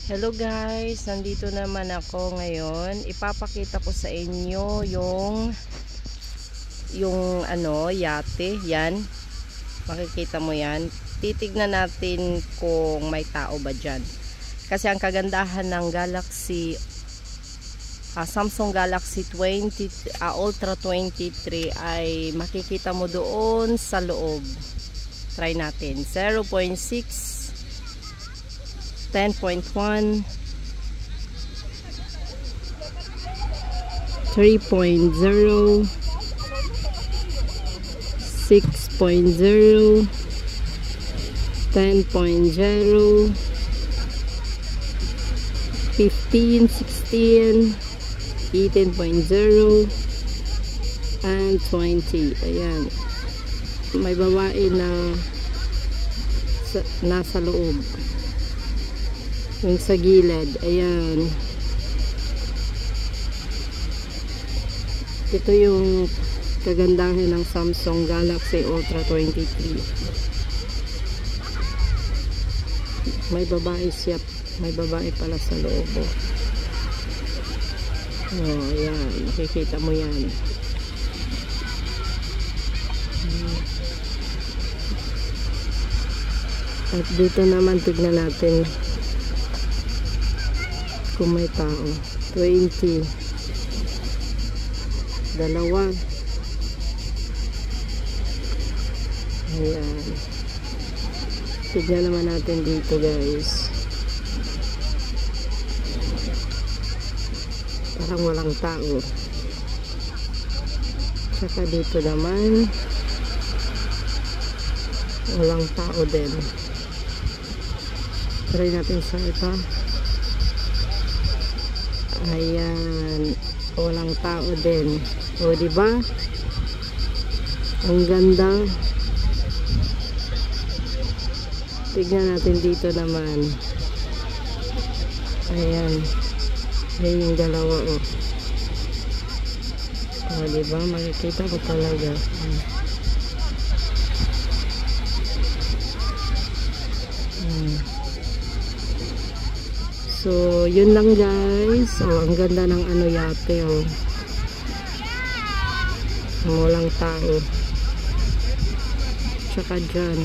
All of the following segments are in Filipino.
Hello guys, nandito naman ako ngayon. Ipapakita ko sa inyo yung yate. Yan. Makikita mo yan. Titignan natin kung may tao ba dyan. Kasi ang kagandahan ng Samsung Galaxy Ultra 23 ay makikita mo doon sa loob. Try natin. 0.6 10.1 3.0 6.0 10.0 15 16 18.0 and 20. Ayan, may babae na nasa loob. Yung sa gilid, ayan. Ito yung kagandahan ng Samsung Galaxy Ultra 23. May babae siya. May babae pala sa loob. Oh, ayan. Makikita mo yan. At dito naman tignan natin kung may tao. 20. Dalawa. Ayan. Tignan naman natin dito guys. Parang walang tao. Saka dito naman walang tao din. Try natin sa ito. Ayan, walang tao din. O diba? Ang ganda. Tignan natin dito naman. Ayan. Ayan yung dalawa o. O diba? Makikita ko talaga. So, yun lang guys. Oh, ang ganda ng yate oh. Walang tao. Tsaka dyan.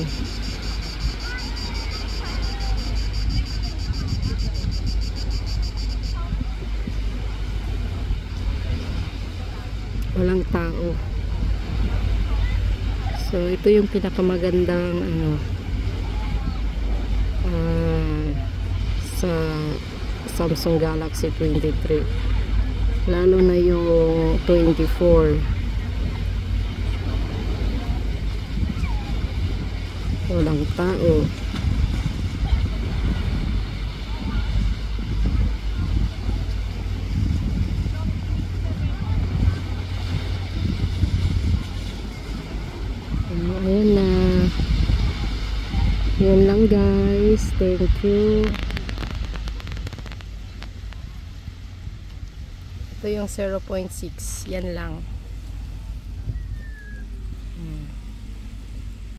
Walang tao. So, ito yung pinakamagandang sa Samsung Galaxy 23, lalo na yung 24. Walang tao. Ayan na. Yun lang guys. Thank you. Ito yung 0.6. Yan lang.